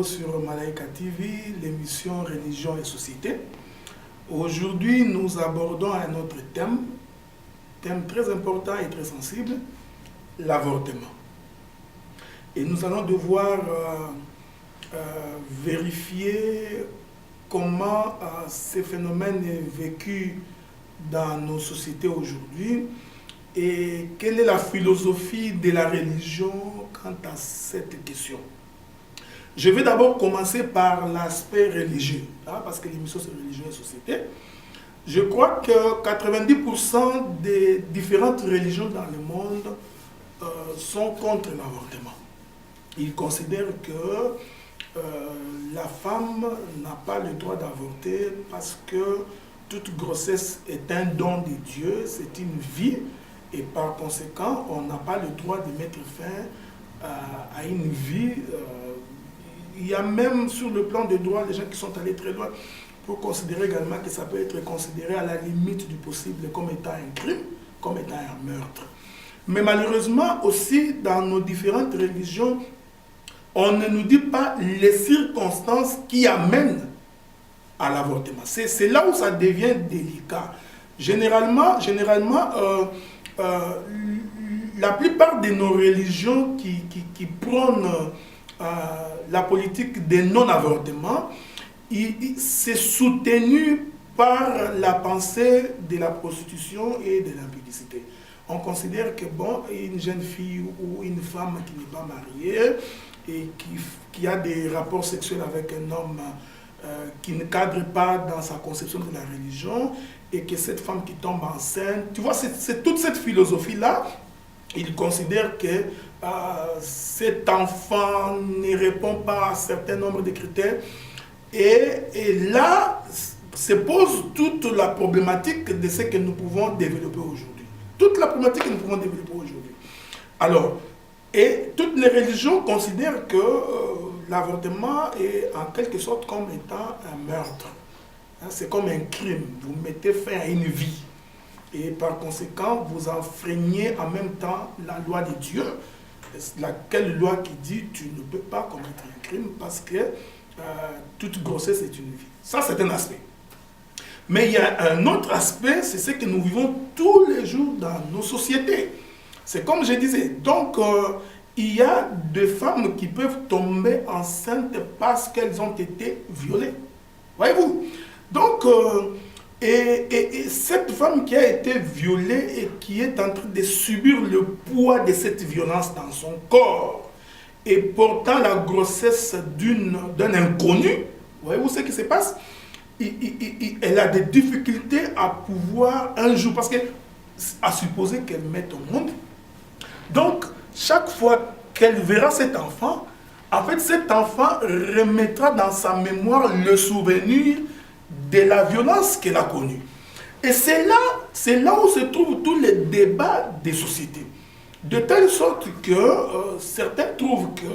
sur Malaika TV, l'émission Religion et Société. Aujourd'hui, nous abordons un autre thème très important et très sensible, l'avortement. Et nous allons devoir vérifier comment ce phénomène est vécu dans nos sociétés aujourd'hui et quelle est la philosophie de la religion quant à cette question. Je vais d'abord commencer par l'aspect religieux, parce que l'émission c'est Religion et Société. Je crois que 90% des différentes religions dans le monde sont contre l'avortement. Ils considèrent que la femme n'a pas le droit d'avorter parce que toute grossesse est un don de Dieu, c'est une vie, et par conséquent, on n'a pas le droit de mettre fin à une vie. Il y a même sur le plan des droits des gens qui sont allés très loin pour considérer également que ça peut être considéré à la limite du possible comme étant un crime, comme étant un meurtre. Mais malheureusement aussi, dans nos différentes religions, on ne nous dit pas les circonstances qui amènent à l'avortement. C'est là où ça devient délicat. Généralement, la plupart de nos religions qui prônent la politique des non-avortements, c'est soutenu par la pensée de la prostitution et de l'impudicité. On considère que bon, une jeune fille ou une femme qui n'est pas mariée et qui a des rapports sexuels avec un homme qui ne cadre pas dans sa conception de la religion, et que cette femme qui tombe enceinte, tu vois, c'est toute cette philosophie-là. Ils considèrent que cet enfant ne répond pas à un certain nombre de critères. Et là, se pose toute la problématique de ce que nous pouvons développer aujourd'hui. Toute la problématique que nous pouvons développer aujourd'hui. Alors, et toutes les religions considèrent que l'avortement est en quelque sorte comme étant un meurtre. C'est comme un crime. Vous mettez fin à une vie. Et par conséquent, vous enfreignez en même temps la loi de Dieu. Laquelle loi qui dit tu ne peux pas commettre un crime parce que toute grossesse est une vie. Ça, c'est un aspect. Mais il y a un autre aspect, c'est ce que nous vivons tous les jours dans nos sociétés. C'est comme je disais, donc il y a des femmes qui peuvent tomber enceintes parce qu'elles ont été violées. Voyez-vous? Donc, et cette femme qui a été violée et qui est en train de subir le poids de cette violence dans son corps et portant la grossesse d'un inconnu, voyez-vous ce qui se passe? Elle a des difficultés à pouvoir un jour, parce qu'elle a supposé qu'elle mette au monde. Donc, chaque fois qu'elle verra cet enfant, en fait, cet enfant remettra dans sa mémoire le souvenir de la violence qu'elle a connue. Et c'est là où se trouvent tous les débats des sociétés. De telle sorte que certains trouvent que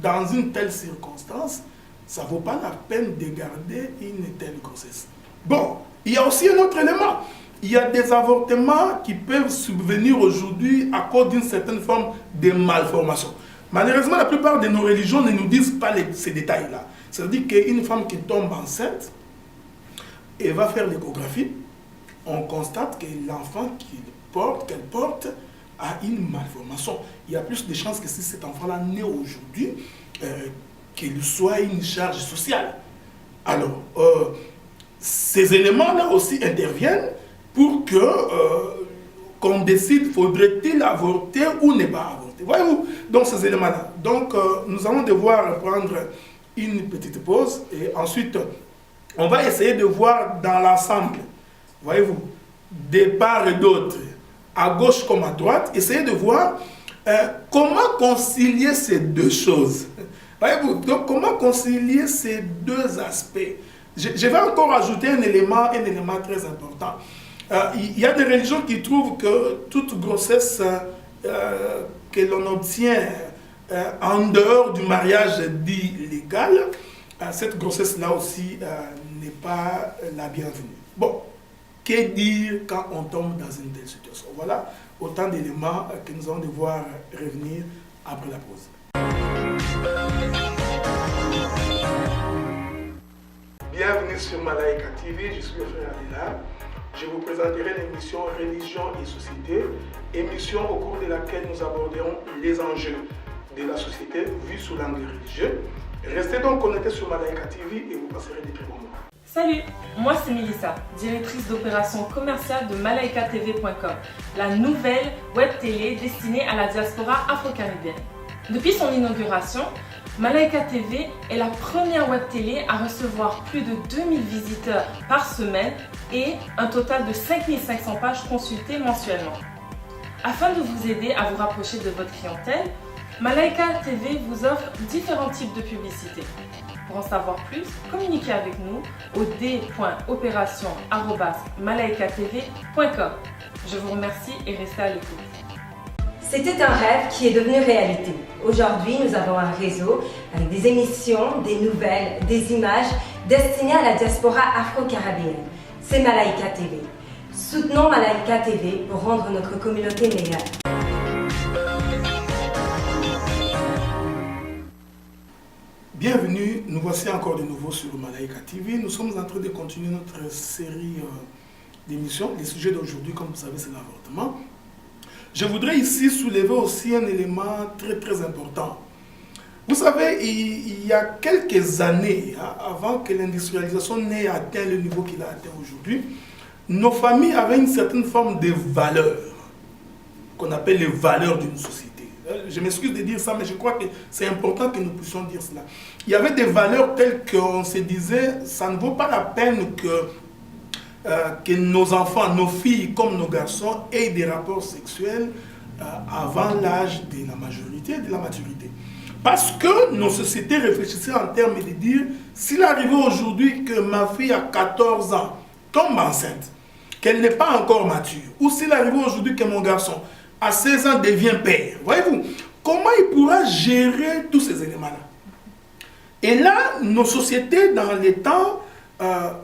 dans une telle circonstance, ça ne vaut pas la peine de garder une telle grossesse. Bon, il y a aussi un autre élément. Il y a des avortements qui peuvent subvenir aujourd'hui à cause d'une certaine forme de malformation. Malheureusement, la plupart de nos religions ne nous disent pas ces détails-là. C'est-à-dire qu'une femme qui tombe enceinte, elle va faire l'échographie, on constate que l'enfant qu'elle porte a une malformation. Il y a plus de chances que si cet enfant-là naît aujourd'hui, qu'il soit une charge sociale. Alors, ces éléments-là aussi interviennent pour que qu'on décide, faudrait-il avorter ou ne pas avorter. Voyez-vous? Donc, ces éléments-là. Donc, nous allons devoir prendre une petite pause et ensuite, on va essayer de voir dans l'ensemble, voyez-vous, de part et d'autre, à gauche comme à droite, essayer de voir comment concilier ces deux choses. Voyez-vous, donc comment concilier ces deux aspects. Je vais encore ajouter un élément très important. Il y a des religions qui trouvent que toute grossesse que l'on obtient en dehors du mariage dit légal, cette grossesse-là aussi n'est pas la bienvenue. Bon, que dire quand on tombe dans une telle situation? Voilà autant d'éléments que nous allons devoir revenir après la pause. Bienvenue sur Malaika TV, je suis le frère Adela. Je vous présenterai l'émission Religion et Société, émission au cours de laquelle nous aborderons les enjeux de la société vus sous l'angle religieux. Restez donc connectés sur Malaika TV et vous passerez des très bons moments. Salut, moi c'est Mélissa, directrice d'opération commerciale de malaikatv.com, la nouvelle web télé destinée à la diaspora afro-caribéenne. Depuis son inauguration, Malaika TV est la première web télé à recevoir plus de 2000 visiteurs par semaine et un total de 5500 pages consultées mensuellement. Afin de vous aider à vous rapprocher de votre clientèle, Malaika TV vous offre différents types de publicités. Pour en savoir plus, communiquez avec nous au d.opération@malaikatv.com. Je vous remercie et restez à l'écoute. C'était un rêve qui est devenu réalité. Aujourd'hui, nous avons un réseau avec des émissions, des nouvelles, des images destinées à la diaspora afro-caribéenne. C'est Malaika TV. Soutenons Malaika TV pour rendre notre communauté meilleure. Bienvenue, nous voici encore de nouveau sur Malaika TV. Nous sommes en train de continuer notre série d'émissions. Le sujet d'aujourd'hui, comme vous savez, c'est l'avortement. Je voudrais ici soulever aussi un élément très important. Vous savez, il y a quelques années, avant que l'industrialisation n'ait atteint le niveau qu'il a atteint aujourd'hui, nos familles avaient une certaine forme de valeurs, qu'on appelle les valeurs d'une société. Je m'excuse de dire ça, mais je crois que c'est important que nous puissions dire cela. Il y avait des valeurs telles qu'on se disait, ça ne vaut pas la peine que nos enfants, nos filles comme nos garçons aient des rapports sexuels avant l'âge de la majorité et de la maturité. Parce que nos sociétés réfléchissaient en termes de dire, s'il arrivait aujourd'hui que ma fille à 14 ans tombe enceinte, qu'elle n'est pas encore mature, ou s'il arrivait aujourd'hui que mon garçon à 16 ans devient père, voyez-vous, comment il pourra gérer tous ces éléments-là? Et là, nos sociétés, dans les temps,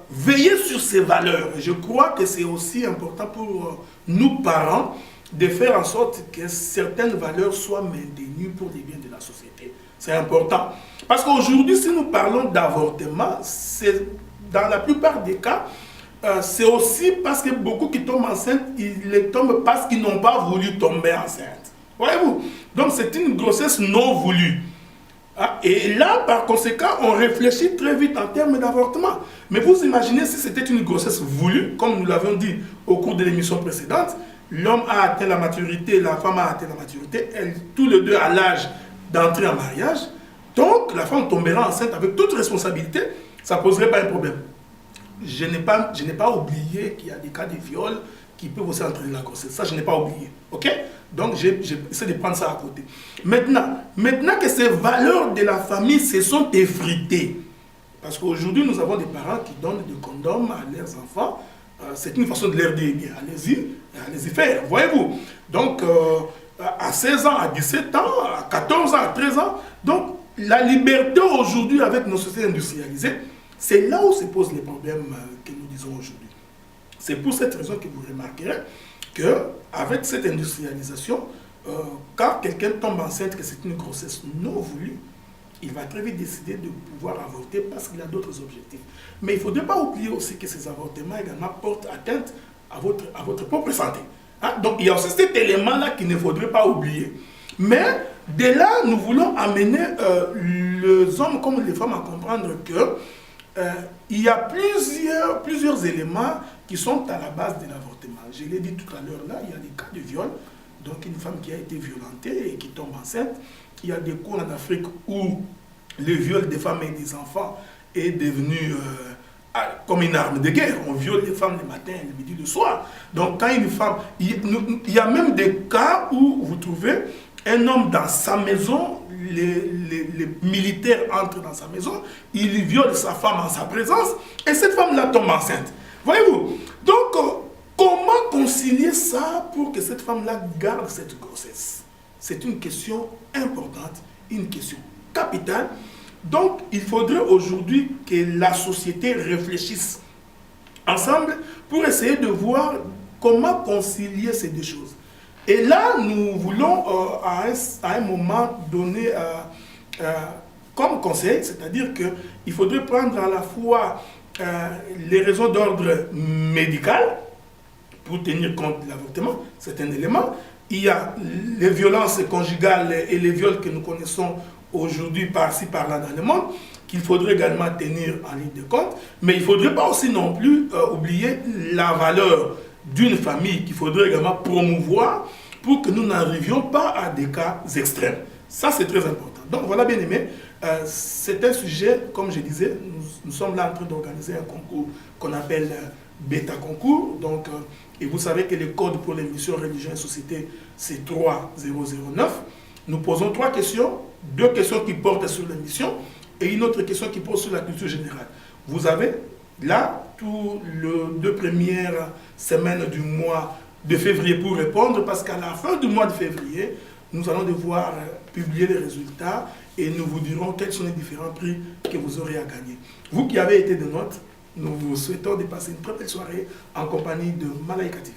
veiller sur ces valeurs. Je crois que c'est aussi important pour nous parents de faire en sorte que certaines valeurs soient maintenues pour les biens de la société. C'est important. Parce qu'aujourd'hui, si nous parlons d'avortement, c'est dans la plupart des cas, c'est aussi parce que beaucoup qui tombent enceintes, ils les tombent parce qu'ils n'ont pas voulu tomber enceinte. Voyez-vous? Donc c'est une grossesse non voulue. Et là, par conséquent, on réfléchit très vite en termes d'avortement. Mais vous imaginez si c'était une grossesse voulue, comme nous l'avons dit au cours de l'émission précédente, l'homme a atteint la maturité, la femme a atteint la maturité, tous les deux à l'âge d'entrer en mariage, donc la femme tombera enceinte avec toute responsabilité, ça ne poserait pas un problème. Je n'ai pas oublié qu'il y a des cas de viol qui peuvent aussi entraîner la grossesse. Ça, je n'ai pas oublié. Ok? Donc, j'essaie de prendre ça à côté. Maintenant que ces valeurs de la famille se sont effritées, parce qu'aujourd'hui, nous avons des parents qui donnent des condoms à leurs enfants, c'est une façon de leur dire, bien, allez-y faire, voyez-vous. Donc, à 16 ans, à 17 ans, à 14 ans, à 13 ans, donc, la liberté aujourd'hui avec nos sociétés industrialisées, c'est là où se posent les problèmes que nous disons aujourd'hui. C'est pour cette raison que vous remarquerez qu'avec cette industrialisation, quand quelqu'un tombe enceinte, que c'est une grossesse non voulue, il va très vite décider de pouvoir avorter parce qu'il a d'autres objectifs. Mais il ne faudrait pas oublier aussi que ces avortements également portent atteinte à votre propre santé. Donc il y a aussi cet élément-là qu'il ne faudrait pas oublier. Mais de là, nous voulons amener les hommes comme les femmes à comprendre que il y a plusieurs éléments qui sont à la base de l'avortement. Je l'ai dit tout à l'heure là, il y a des cas de viol, donc une femme qui a été violentée et qui tombe enceinte. Il y a des coins en Afrique où le viol des femmes et des enfants est devenu comme une arme de guerre. On viole les femmes le matin, le midi, le soir. Donc quand une femme... Il y a même des cas où vous trouvez un homme dans sa maison, les militaires entrent dans sa maison, il viole sa femme en sa présence, et cette femme-là tombe enceinte. Voyez-vous? Donc, comment concilier ça pour que cette femme-là garde cette grossesse? C'est une question importante, une question capitale. Donc, il faudrait aujourd'hui que la société réfléchisse ensemble pour essayer de voir comment concilier ces deux choses. choses. comme conseil, c'est-à-dire qu'il faudrait prendre à la fois les raisons d'ordre médical pour tenir compte de l'avortement, c'est un élément. Il y a les violences conjugales et les viols que nous connaissons aujourd'hui par-ci, par-là dans le monde, qu'il faudrait également tenir en ligne de compte. Mais il ne faudrait pas aussi non plus oublier la valeur d'une famille qu'il faudrait également promouvoir pour que nous n'arrivions pas à des cas extrêmes. Ça, c'est très important. Donc voilà, bien aimé, c'est un sujet, comme je disais, nous sommes là en train d'organiser un concours qu'on appelle Bêta Concours. Donc, et vous savez que le code pour l'émission Religion et Société, c'est 3009. Nous posons 3 questions, 2 questions qui portent sur l'émission et une autre question qui porte sur la culture générale. Vous avez là tous les 2 premières semaines du mois de février pour répondre, parce qu'à la fin du mois de février, nous allons devoir publier les résultats et nous vous dirons quels sont les différents prix que vous aurez à gagner. Vous qui avez été de nôtres, nous vous souhaitons de passer une très belle soirée en compagnie de Malaika TV.